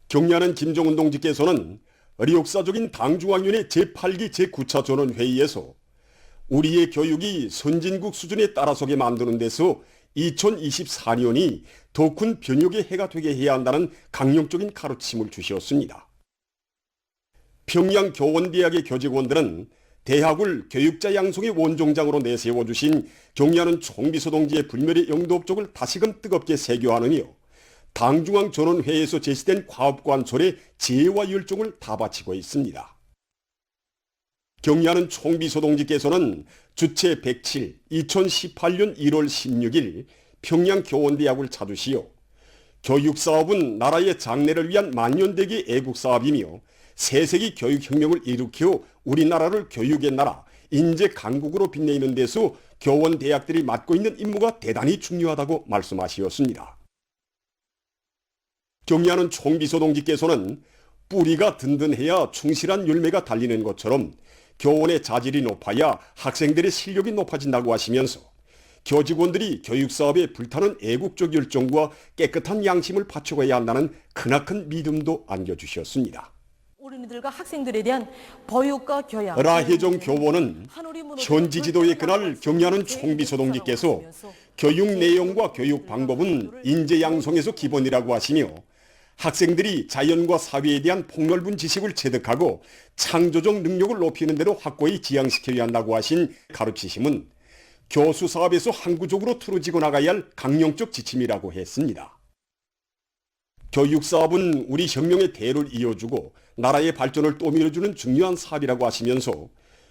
경리하는 김정은 동지께서는 역사적인 당중앙위원회 제8기 제9차 전원회의에서 우리의 교육이 선진국 수준에 따라서게 만드는 데서 2024년이 더 큰 변혁의 해가 되게 해야 한다는 강력적인 가르침을 주셨습니다. 평양 교원대학의 교직원들은 대학을 교육자 양성의 원종장으로 내세워주신 경리하는 총비서 동지의 불멸의 영도업적을 다시금 뜨겁게 세교하느며 당중앙 전원회의에서 제시된 과업관철에 지혜와 열정을 다 바치고 있습니다. 경리하는 총비서 동지께서는 주체 107 2018년 1월 16일 평양 교원대학을 찾으시어 교육사업은 나라의 장래를 위한 만년대기 애국사업이며 세세기 교육혁명을 일으켜 우리나라를 교육의 나라, 인재 강국으로 빛내는 데서 교원대학들이 맡고 있는 임무가 대단히 중요하다고 말씀하셨습니다. 경리하는 총비서 동지께서는 뿌리가 든든해야 충실한 열매가 달리는 것처럼 교원의 자질이 높아야 학생들의 실력이 높아진다고 하시면서 교직원들이 교육사업에 불타는 애국적 열정과 깨끗한 양심을 바쳐가야 한다는 크나큰 믿음도 안겨주셨습니다. 어린이들과 학생들에 대한 보육과 교양. 라혜정 교원은 현지 지도의 그날 경리하는 총비서 동지께서 교육 내용과 교육 방법은 인재 양성에서 기본이라고 하시며 학생들이 자연과 사회에 대한 폭넓은 지식을 체득하고 창조적 능력을 높이는 대로 확고히 지향시켜야 한다고 하신 가르치심은 교수 사업에서 항구적으로 틀어지고 나가야 할 강령적 지침이라고 했습니다. 교육 사업은 우리 혁명의 대를 이어주고 나라의 발전을 또 밀어주는 중요한 사업이라고 하시면서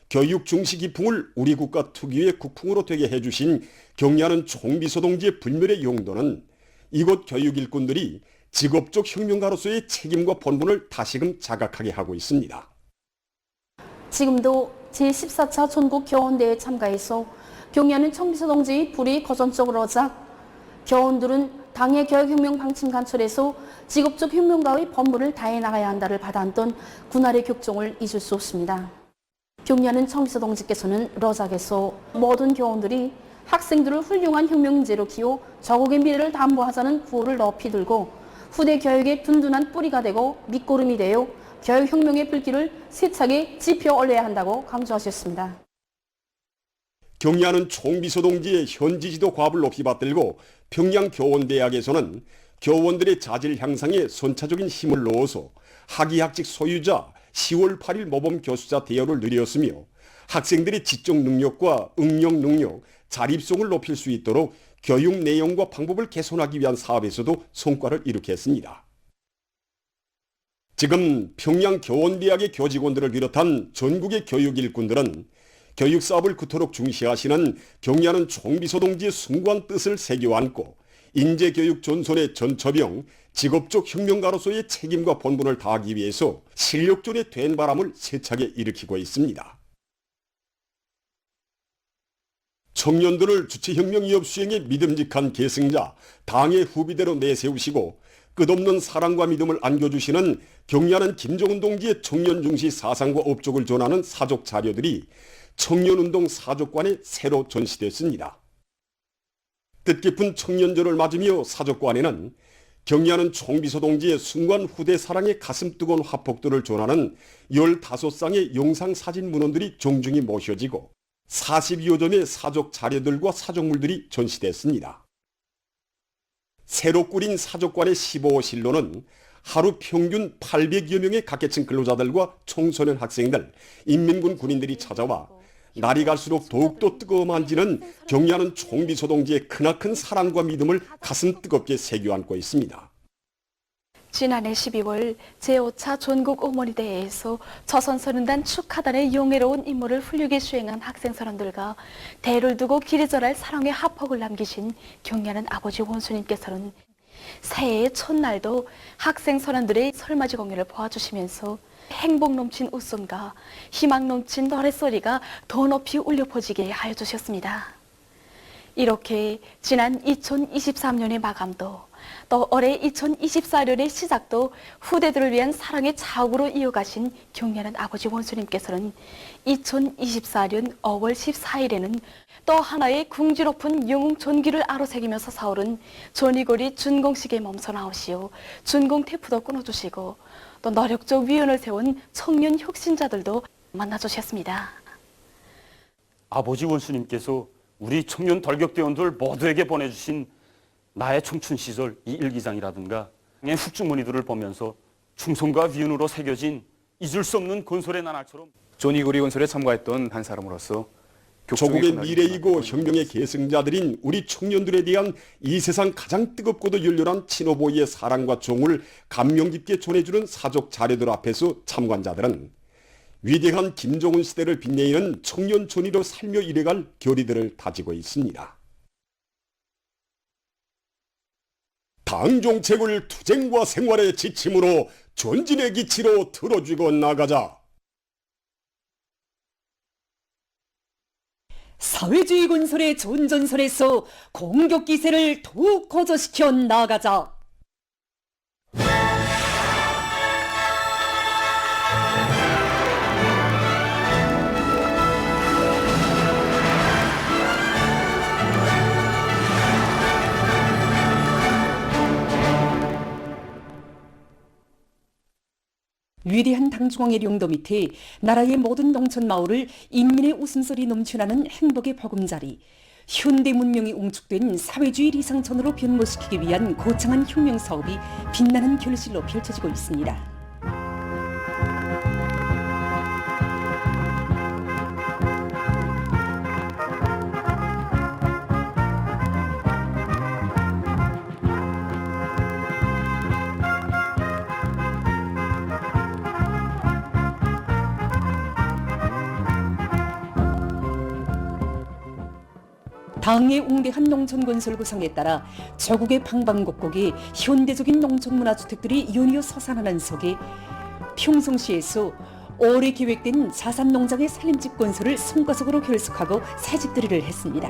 교육 중시 기풍을 우리 국가 특유의 국풍으로 되게 해주신 경리하는 총비서 동지의 불멸의 용도는 이곳 교육 일꾼들이 직업적 혁명가로서의 책임과 본분을 다시금 자각하게 하고 있습니다. 지금도 제14차 전국교원대회에 참가해서 경리하는 총비서 동지의 불이 거전적으로 오자 교원들은 당의 교육혁명 방침 관철에서 직업적 혁명가의 본분을 다해 나가야 한다를 받아안던 군활의 격종을 잊을 수 없습니다. 경리하는 총비서 동지께서는 러작에서 모든 교원들이 학생들을 훌륭한 혁명인재로 키워 저국의 미래를 담보하자는 구호를 높이 들고 후대 교육의 든든한 뿌리가 되고 밑거름이 되어 교육혁명의 불길을 세차게 지펴 올려야 한다고 강조하셨습니다. 경리하는 총비서 동지의 현지 지도 과업을 높이 받들고 평양교원대학에서는 교원들의 자질 향상에 선차적인 힘을 넣어서 학위학직 소유자 10월 8일 모범 교수자 대여를 누렸으며 학생들의 지적 능력과 응용 능력, 자립성을 높일 수 있도록 교육 내용과 방법을 개선하기 위한 사업에서도 성과를 이룩했습니다. 지금 평양교원대학의 교직원들을 비롯한 전국의 교육 일꾼들은 교육사업을 그토록 중시하시는 경리하는 총비서 동지의 숭고한 뜻을 새겨안고 인재교육 전선의 전처병, 직업적 혁명가로서의 책임과 본분을 다하기 위해서 실력전의 된 바람을 세차게 일으키고 있습니다. 청년들을 주체혁명 위협 수행의 믿음직한 계승자, 당의 후비대로 내세우시고 끝없는 사랑과 믿음을 안겨주시는 경리하는 김정은 동지의 청년중시 사상과 업적을 전하는 사족 자료들이 청년운동 사족관에 새로 전시됐습니다. 뜻깊은 청년절을 맞으며 사족관에는 경리하는 총비서 동지의 숭고한 후대 사랑의 가슴 뜨거운 화폭들을 전하는 15쌍의 영상사진 문헌들이 정중히 모셔지고 40여 점의 사족 자료들과 사족물들이 전시됐습니다. 새로 꾸린 사족관의 15호실로는 하루 평균 800여 명의 각계층 근로자들과 청소년 학생들, 인민군 군인들이 찾아와 날이 갈수록 더욱더 뜨거워만지는 경리하는 총비서 동지의 크나큰 사랑과 믿음을 가슴 뜨겁게 새겨안고 있습니다. 지난해 12월 제5차 전국 어머니대회에서 조선선운단 축하단의 용애로운 임무를 훌륭히 수행한 학생선원들과 대를 두고 길이 절할 사랑의 합폭을 남기신 경리하는 아버지 원수님께서는 새해의 첫날도 학생선원들의 설맞이 공연을 보아주시면서 행복 넘친 웃음과 희망 넘친 노랫소리가 더 높이 울려 퍼지게 하여 주셨습니다. 이렇게 지난 2023년의 마감도 또 올해 2024년의 시작도 후대들을 위한 사랑의 자욱으로 이어가신 경례하는 아버지 원수님께서는 2024년 5월 14일에는 또 하나의 궁지 높은 영웅 존귀를 아로새기면서 사오른 존이고리 준공식에 몸서 나오시오 준공 태프도 끊어주시고 또 노력적 위원을 세운 청년 혁신자들도 만나주셨습니다. 아버지 원수님께서 우리 청년 돌격대원들 모두에게 보내주신 나의 청춘 시절 이 일기장이라든가 훅주머니들을 보면서 충성과 위은으로 새겨진 잊을 수 없는 건설의 나날처럼 존이고리 건설에 참가했던 한 사람으로서 조국의 미래이고 혁명의 계승자들인 우리 청년들에 대한 이 세상 가장 뜨겁고도 열렬한 친오보이의 사랑과 정을 감명 깊게 전해주는 사족 자료들 앞에서 참관자들은 위대한 김정은 시대를 빛내는 청년 존이로 살며 이래갈 결의들을 다지고 있습니다. 당 정책을 투쟁과 생활의 지침으로 전진의 기치로 틀어쥐고 나가자. 사회주의 건설의 전전선에서 공격 기세를 더욱 거저시켜 나가자. 위대한 당중앙의 용도 밑에 나라의 모든 농촌 마을을 인민의 웃음소리 넘쳐나는 행복의 보금자리, 현대 문명이 웅축된 사회주의 리상천으로 변모시키기 위한 거창한 혁명 사업이 빛나는 결실로 펼쳐지고 있습니다. 당의 웅대한 농촌 건설 구상에 따라 전국의 방방곡곡에 현대적인 농촌 문화주택들이 연이어 서산하는 속에 평성시에서 올해 계획된 자산농장의 살림집 건설을 성과적으로 결속하고 새집들이를 했습니다.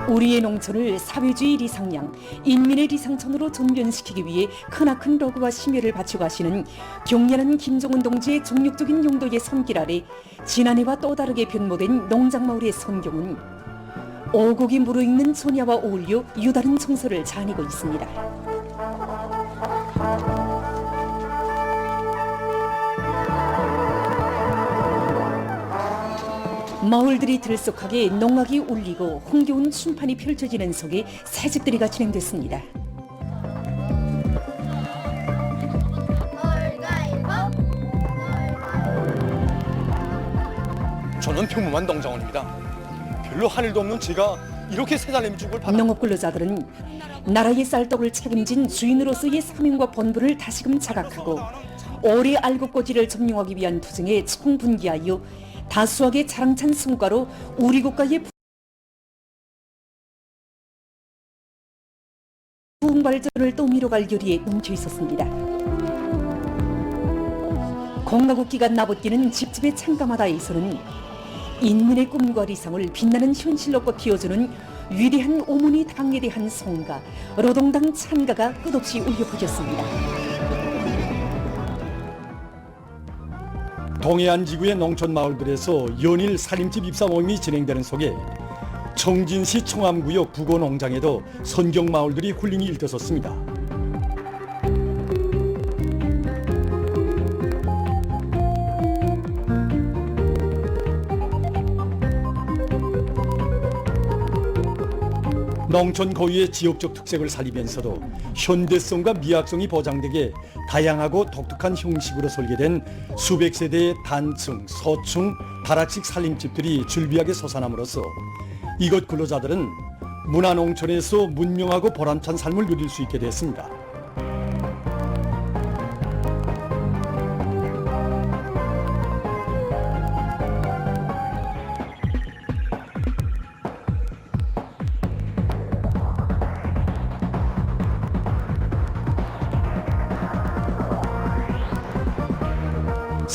우리의 농촌을 사회주의 리상량, 인민의 리상천으로 전변시키기 위해 크나큰 러그와 심혈을 바치고 하시는 경례하는 김정은 동지의 종력적인 용도의 손길 아래 지난해와 또 다르게 변모된 농장마을의 선경은 오곡이 무르익는 소녀와 어울려 유다른 정서를 자아내고 있습니다. 마을들이 들썩하게 농악이 울리고 흥겨운 춤판이 펼쳐지는 속에 새집들이가 진행됐습니다. 저는 평범한 농장원입니다. 별로 할 일도 없는 제가 이렇게 새달림죽을 받아... 농업 근로자들은 나라의 쌀떡을 책임진 주인으로서의 사명과 본분을 다시금 자각하고 오래 알곡고지를 점령하기 위한 투쟁에 총분기하여 다수하게 자랑찬 성과로 우리 국가의 부흥 발전을 또 미뤄갈 결의에 뭉쳐 있었습니다. 공화국기가 나붙기는 집집의 창가마다에서는 인민의 꿈과理想을 빛나는 현실로 꽃피워주는 위대한 오문이 당에 대한 성가, 노동당 찬가가 끝없이 울려 퍼졌습니다. 동해안 지구의 농촌 마을들에서 연일 살림집 입사 모임이 진행되는 속에 청진시 청암구역 부고농장에도 선경 마을들이 훌륭히 일터섰습니다. 농촌 고유의 지역적 특색을 살리면서도 현대성과 미학성이 보장되게 다양하고 독특한 형식으로 설계된 수백 세대의 단층, 서층, 다락식 살림집들이 줄비하게 솟아남으로써 이곳 근로자들은 문화농촌에서 문명하고 보람찬 삶을 누릴 수 있게 됐습니다.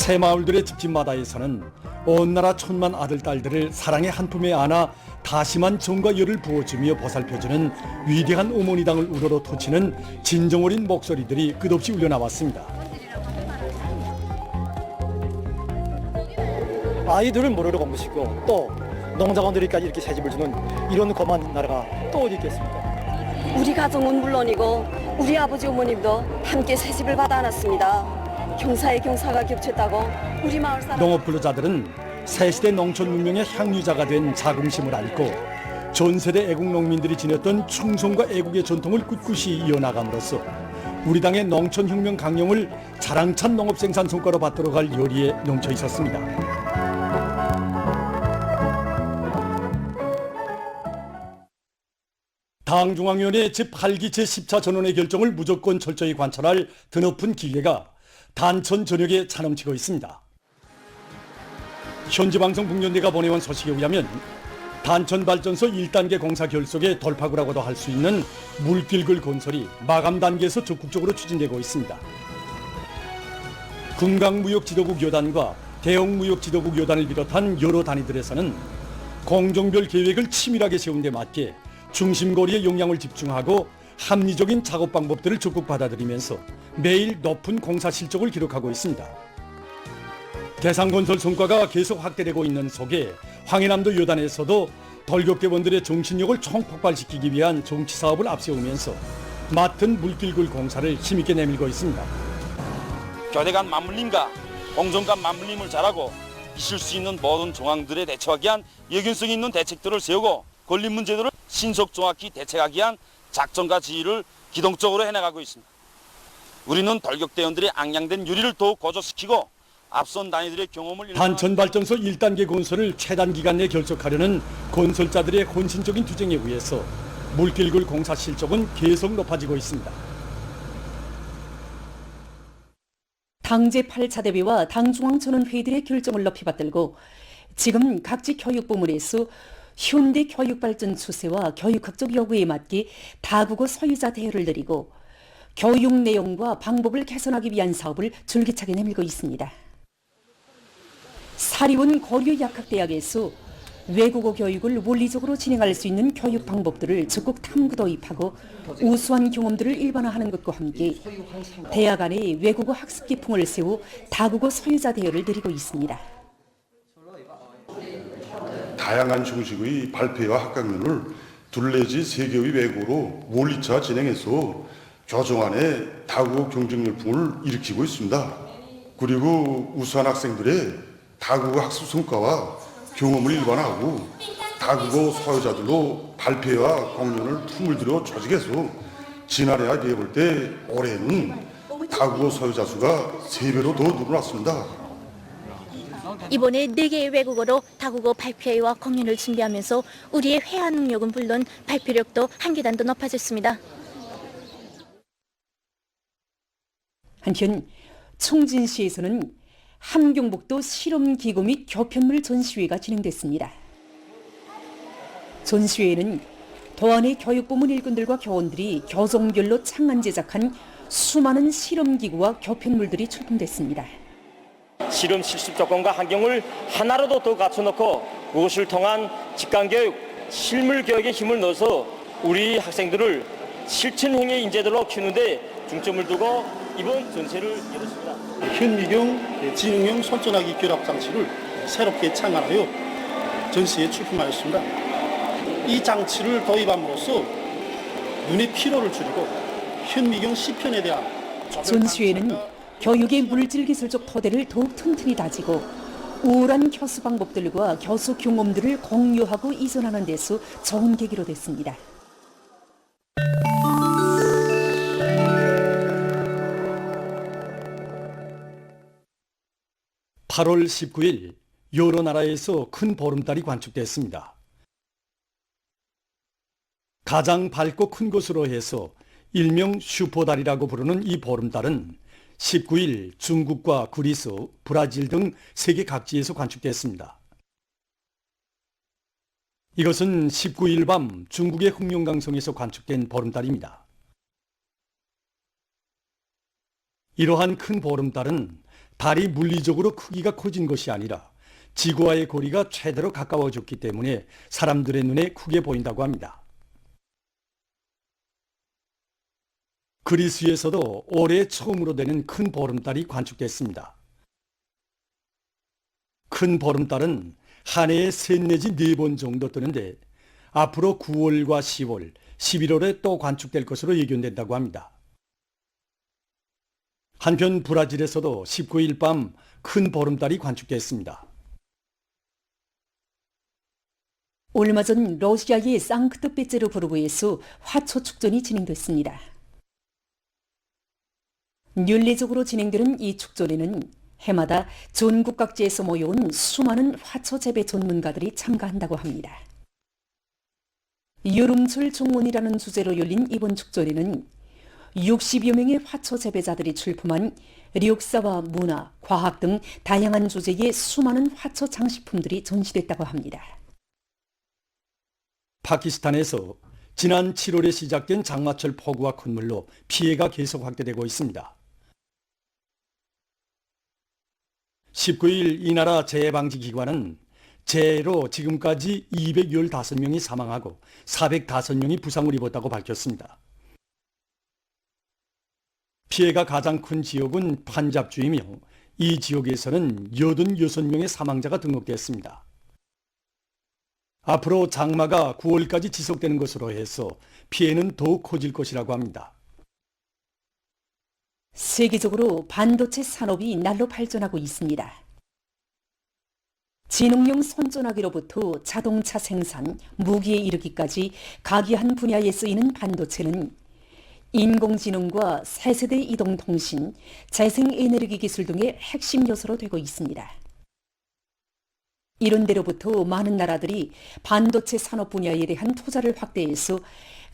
새마을들의 집집마다에서는 온 나라 천만 아들 딸들을 사랑의 한 품에 안아 다심한 정과 열을 부어주며 보살펴주는 위대한 어머니당을 우러러 토치는 진정 어린 목소리들이 끝없이 울려나왔습니다. 아이들을 모르러 온 것이고 또 농작원들이까지 이렇게 새집을 주는 이런 고마운 나라가 또 어디 있겠습니까? 우리 가정은 물론이고 우리 아버지 어머님도 함께 새집을 받아 안았습니다. 경사에 경사가 겹쳤다고 우리 마을 사람 농업 근로자들은 새시대 농촌 문명의 향유자가 된 자긍심을 안고 전세대 애국 농민들이 지녔던 충성과 애국의 전통을 꿋꿋이 이어나감으로써 우리 당의 농촌혁명 강령을 자랑찬 농업 생산 성과로 받들어 갈 열의에 넘쳐 있었습니다. 당중앙위원회 제8기 제10차 전원의 결정을 무조건 철저히 관철할 드높은 기회가 단천 전역에 차넘치고 있습니다. 현지방송 북년대가 보내온 소식에 의하면 단천발전소 1단계 공사 결속의 돌파구라고도 할 수 있는 물길글 건설이 마감 단계에서 적극적으로 추진되고 있습니다. 금강무역지도국여단과 대형무역지도국여단을 비롯한 여러 단위들에서는 공정별 계획을 치밀하게 세운 데 맞게 중심거리에 역량을 집중하고 합리적인 작업 방법들을 적극 받아들이면서 매일 높은 공사 실적을 기록하고 있습니다. 대상건설 성과가 계속 확대되고 있는 속에 황해남도 여단에서도 돌격대원들의 정신력을 총폭발시키기 위한 정치사업을 앞세우면서 맡은 물길굴 공사를 힘있게 내밀고 있습니다. 교대 간 맞물림과 공정 간 맞물림을 잘하고 있을 수 있는 모든 정황들에 대처하기 위한 예견성 있는 대책들을 세우고 권리 문제들을 신속 정확히 대책하기 위한 작전과 지휘를 기동적으로 해나가고 있습니다. 우리는 돌격대원들의 앙양된 유리를 더욱 고조시키고 앞선 단위들의 경험을 단천발전소 1단계 건설을 최단 기간 내에 결속하려는 건설자들의 헌신적인 투쟁에 의해서 물길굴 공사 실적은 계속 높아지고 있습니다. 당 제8차 대회와 당중앙전원회의들의 결정을 높이 받들고 지금 각지 교육부문에서 현대 교육발전 추세와 교육학적 요구에 맞게 다국어 소유자 대여를 늘리고 교육 내용과 방법을 개선하기 위한 사업을 줄기차게 내밀고 있습니다. 사리원 고려약학대학에서 외국어 교육을 원리적으로 진행할 수 있는 교육 방법들을 적극 탐구 도입하고 우수한 경험들을 일반화하는 것과 함께 대학 안에 외국어 학습 기풍을 세워 다국어 소유자 대여를 늘리고 있습니다. 다양한 형식의 발표와 학강론을 둘 내지 세 개의 외국어로 원리차 진행해서 교정 안에 다국어 경쟁 열풍을 일으키고 있습니다. 그리고 우수한 학생들의 다국어 학습 성과와 경험을 일반화하고 다국어 소유자들로 발표와 공연을 틈을 들여 조직해서 지난해와 비해볼 때 올해는 다국어 소유자 수가 3배로 더 늘어났습니다. 이번에 4개의 외국어로 다국어 발표회와 공연을 준비하면서 우리의 회화 능력은 물론 발표력도 한 계단 더 높아졌습니다. 한편 청진시에서는 함경북도 실험기구 및 교편물 전시회가 진행됐습니다. 전시회에는 도안의 교육부문 일꾼들과 교원들이 교종별로 창안 제작한 수많은 실험기구와 교편물들이 출품됐습니다. 실험 실습 조건과 환경을 하나라도 더 갖춰놓고 그것을 통한 직관교육, 실물교육에 힘을 넣어서 우리 학생들을 실천형의 인재들로 키우는데 중점을 두고 이번 전시를 열었습니다. 현미경 지능형 손전화기 결합 장치를 새롭게 창안하여 전시에 출품하였습니다. 이 장치를 도입함으로써 눈의 피로를 줄이고 현미경 시편에 대한 전시회는 교육의 물질기술적 토대를 더욱 튼튼히 다지고 우월한 교수 방법들과 교수 경험들을 공유하고 이전하는 데서 좋은 계기로 됐습니다. (8월 19일) 여러 나라에서 큰 보름달이 관측됐습니다. 가장 밝고 큰 것으로 해서 일명 슈퍼달이라고 부르는 이 보름달은 19일 중국과 그리스, 브라질 등 세계 각지에서 관측됐습니다. 이것은 19일 밤 중국의 흑룡강성에서 관측된 보름달입니다. 이러한 큰 보름달은 달이 물리적으로 크기가 커진 것이 아니라 지구와의 거리가 최대로 가까워졌기 때문에 사람들의 눈에 크게 보인다고 합니다. 그리스에서도 올해 처음으로 되는 큰 보름달이 관측됐습니다. 큰 보름달은 한 해에 3 내지 4번 정도 뜨는데 앞으로 9월과 10월, 11월에 또 관측될 것으로 예견된다고 합니다. 한편 브라질에서도 19일 밤 큰 보름달이 관측됐습니다. 얼마 전 러시아의 상크트페테르부르크에서 화초 축전이 진행됐습니다. 윤리적으로 진행되는 이 축전에는 해마다 전국 각지에서 모여온 수많은 화초 재배 전문가들이 참가한다고 합니다. 여름철 종원이라는 주제로 열린 이번 축전에는 60여 명의 화초 재배자들이 출품한 역사와 문화, 과학 등 다양한 주제의 수많은 화초 장식품들이 전시됐다고 합니다. 파키스탄에서 지난 7월에 시작된 장마철 폭우와 콧물로 피해가 계속 확대되고 있습니다. 19일 이 나라 재해방지기관은 재해로 지금까지 215명이 사망하고 405명이 부상을 입었다고 밝혔습니다. 피해가 가장 큰 지역은 판잡주이며 이 지역에서는 86명의 사망자가 등록됐습니다. 앞으로 장마가 9월까지 지속되는 것으로 해서 피해는 더욱 커질 것이라고 합니다. 세계적으로 반도체 산업이 날로 발전하고 있습니다. 지능용 손전화기로부터 자동차 생산, 무기에 이르기까지 각이한 분야에 쓰이는 반도체는 인공지능과 새세대 이동통신, 재생에너지 기술 등의 핵심 요소로 되고 있습니다. 이런 데로부터 많은 나라들이 반도체 산업 분야에 대한 투자를 확대해서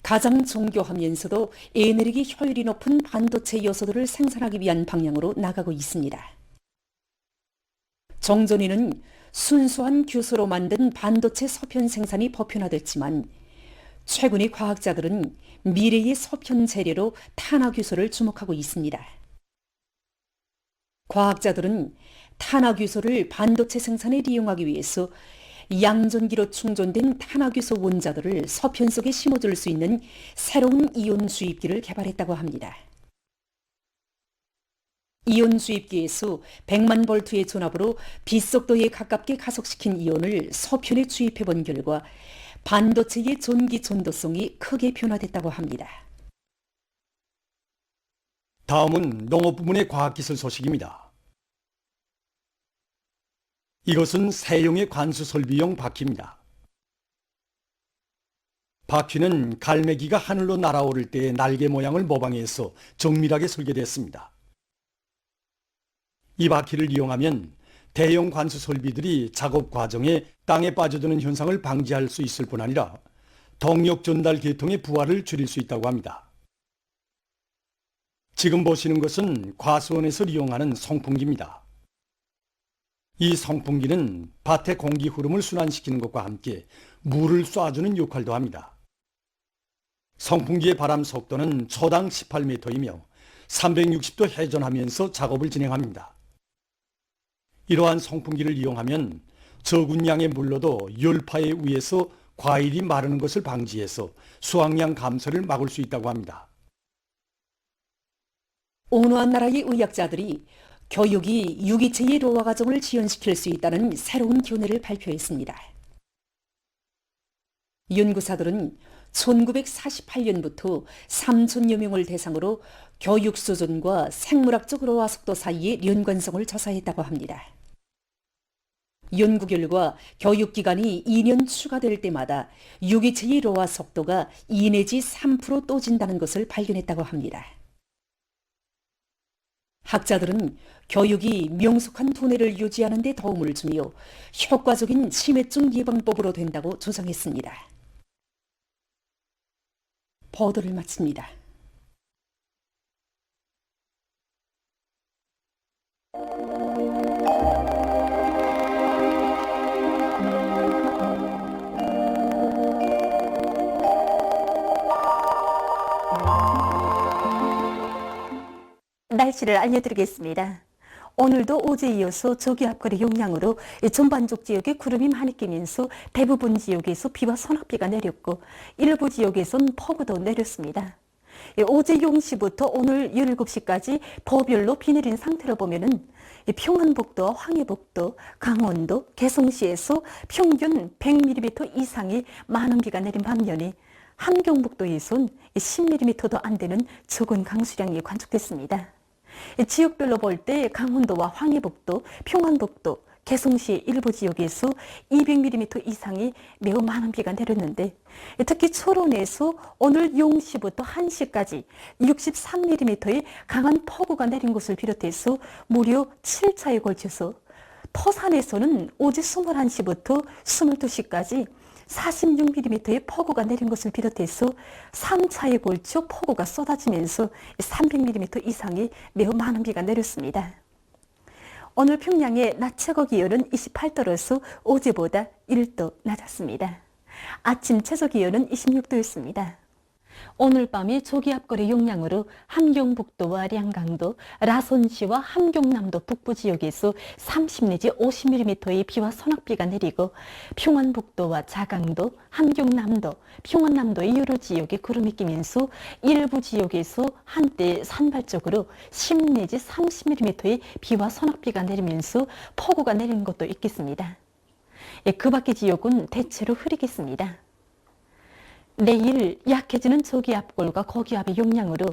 가장 정교하면서도 에너지 효율이 높은 반도체 요소들을 생산하기 위한 방향으로 나가고 있습니다. 정전에는 순수한 규소로 만든 반도체 서편 생산이 보편화됐지만 최근에 과학자들은 미래의 서편 재료로 탄화규소를 주목하고 있습니다. 과학자들은 탄화규소를 반도체 생산에 이용하기 위해서 양전기로 충전된 탄화규소 원자들을 서편 속에 심어줄 수 있는 새로운 이온 주입기를 개발했다고 합니다. 이온 주입기에서 100만 볼트의 전압으로 빛속도에 가깝게 가속시킨 이온을 서편에 주입해 본 결과 반도체의 전기 전도성이 크게 변화됐다고 합니다. 다음은 농업 부문의 과학기술 소식입니다. 이것은 새용의 관수 설비용 바퀴입니다. 바퀴는 갈매기가 하늘로 날아오를 때의 날개 모양을 모방해서 정밀하게 설계됐습니다. 이 바퀴를 이용하면 대형 관수 설비들이 작업 과정에 땅에 빠져드는 현상을 방지할 수 있을 뿐 아니라 동력 전달 계통의 부하를 줄일 수 있다고 합니다. 지금 보시는 것은 과수원에서 이용하는 송풍기입니다. 이 송풍기는 밭의 공기 흐름을 순환시키는 것과 함께 물을 쏴주는 역할도 합니다. 송풍기의 바람 속도는 초당 18m이며 360도 회전하면서 작업을 진행합니다. 이러한 송풍기를 이용하면 적은 양의 물로도 열파에 의해서 과일이 마르는 것을 방지해서 수확량 감소를 막을 수 있다고 합니다. 어느 한 나라의 의학자들이 교육이 유기체의 노화 과정을 지연시킬 수 있다는 새로운 견해를 발표했습니다. 연구사들은 1948년부터 3천여 명을 대상으로 교육 수준과 생물학적 노화 속도 사이의 연관성을 조사했다고 합니다. 연구 결과 교육기간이 2년 추가될 때마다 유기체의 노화 속도가 2 내지 3% 또진다는 것을 발견했다고 합니다. 학자들은 교육이 명석한 두뇌를 유지하는 데 도움을 주며 효과적인 치매증 예방법으로 된다고 주장했습니다. 보도를 마칩니다. 날씨를 알려드리겠습니다. 오늘도 어제에 이어서 저기압골의 영향으로 전반적 지역에 구름이 많이 끼면서 대부분 지역에서 비와 소낙비가 내렸고 일부 지역에선 폭우도 내렸습니다. 어제 0시부터 오늘 17시까지 도별로 비 내린 상태를 보면은 평안북도, 황해북도, 강원도, 개성시에서 평균 100mm 이상의 많은 비가 내린 반면에 함경북도에선 10mm도 안 되는 적은 강수량이 관측됐습니다. 지역별로 볼 때 강원도와 황해북도, 평안북도, 개성시 일부 지역에서 200mm 이상의 매우 많은 비가 내렸는데 특히 철원에서 오늘 0시부터 1시까지 63mm의 강한 폭우가 내린 것을 비롯해서 무려 7차에 걸쳐서 토산에서는 어제 21시부터 22시까지 46mm의 폭우가 내린 것을 비롯해서 3차에 걸쳐 폭우가 쏟아지면서 300mm 이상의 매우 많은 비가 내렸습니다. 오늘 평양의 낮 최고 기온은 28도로서 어제보다 1도 낮았습니다. 아침 최저 기온은 26도였습니다. 오늘 밤에 저기압골의 영향으로 함경북도와 량강도, 라선시와 함경남도 북부 지역에서 30 내지 50mm의 비와 소낙비가 내리고 평안북도와 자강도, 함경남도, 평안남도의 여러 지역에 구름이 끼면서 일부 지역에서 한때 산발적으로 10 내지 30mm의 비와 소낙비가 내리면서 폭우가 내리는 것도 있겠습니다. 그 밖의 지역은 대체로 흐리겠습니다. 내일 약해지는 저기압골과 고기압의 영향으로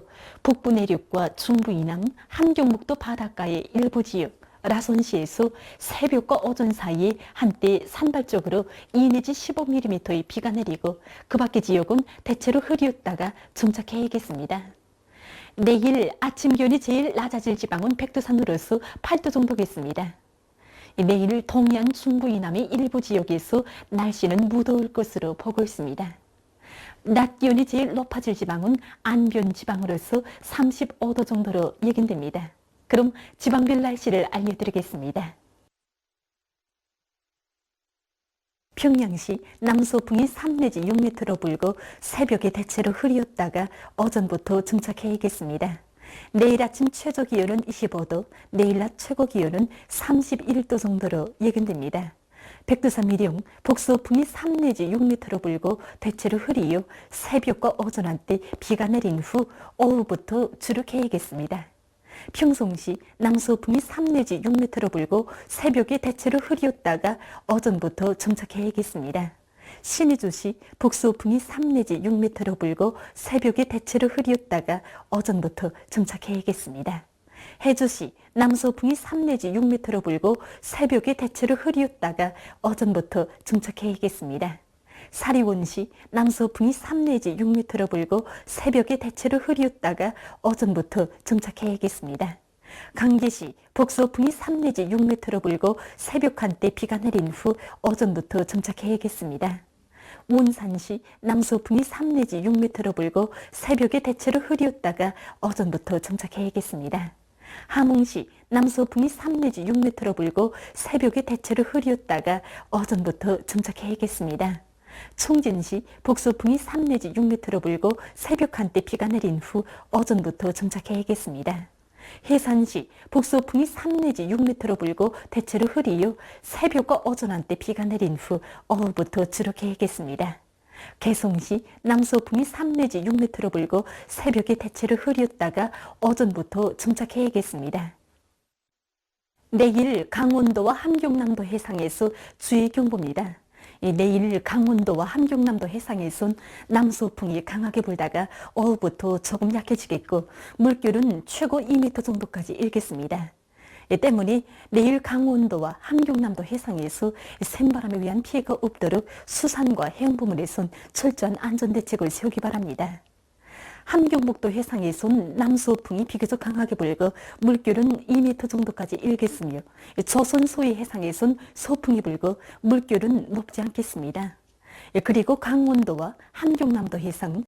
북부 내륙과 중부 이남, 함경북도 바닷가의 일부 지역, 라선시에서 새벽과 오전 사이에 한때 산발적으로 2 내지 15mm의 비가 내리고 그 밖의 지역은 대체로 흐리었다가 정착해야겠습니다. 내일 아침 기온이 제일 낮아질 지방은 백두산으로서 8도 정도겠습니다. 내일 동해안 중부 이남의 일부 지역에서 날씨는 무더울 것으로 보고 있습니다. 낮 기온이 제일 높아질 지방은 안변 지방으로서 35도 정도로 예견됩니다. 그럼 지방별 날씨를 알려드리겠습니다. 평양시 남서풍이 3 내지 6m로 불고 새벽에 대체로 흐리었다가 오전부터 정착해야겠습니다. 내일 아침 최저 기온은 25도, 내일 낮 최고 기온은 31도 정도로 예견됩니다. 백두산 미령, 북서풍이 3 내지 6m로 불고 대체로 흐리요. 새벽과 오전 한때 비가 내린 후 오후부터 주로 개겠습니다. 평송시 남서풍이 3 내지 6m로 불고 새벽에 대체로 흐리었다가 오전부터 정착해야겠습니다. 신의주시 북서풍이 3 내지 6m로 불고 새벽에 대체로 흐리었다가 오전부터 정착해야겠습니다. 해주시 남서풍이 3 내지 6m로 불고 새벽에 대체로 흐리었다가 오전부터 정착해야겠습니다. 사리원시 남서풍이 3 내지 6m로 불고 새벽에 대체로 흐리었다가 오전부터 정착해야겠습니다. 강계시 북서풍이 3 내지 6m로 불고 새벽 한때 비가 내린 후 오전부터 정착해야겠습니다. 원산시 남서풍이 3 내지 6m로 불고 새벽에 대체로 흐리었다가 오전부터 정착해야겠습니다. 함흥시 남서풍이 3 내지 6m로 불고 새벽에 대체로 흐리었다가 오전부터 정착해야겠습니다. 총진시 북서풍이 3 내지 6m로 불고 새벽 한때 비가 내린 후 오전부터 정착해야겠습니다. 해산시 북서풍이 3 내지 6m로 불고 대체로 흐리요. 새벽과 오전 한때 비가 내린 후 오후부터 주룩해야겠습니다. 개성시 남서풍이 3 내지 6m로 불고 새벽에 대체로 흐리었다가 오전부터 정착해야겠습니다. 내일 강원도와 함경남도 해상에서 주의경보입니다. 내일 강원도와 함경남도 해상에선 남서풍이 강하게 불다가 오후부터 조금 약해지겠고 물결은 최고 2m 정도까지 일겠습니다. 때문에 내일 강원도와 함경남도 해상에서 샘바람에 의한 피해가 없도록 수산과 해양부문에선 철저한 안전대책을 세우기 바랍니다. 함경북도 해상에선 남서풍이 비교적 강하게 불고 물결은 2m 정도까지 일겠으며 조선 소해 해상에선 서풍이 불고 물결은 높지 않겠습니다. 그리고 강원도와 함경남도 해상은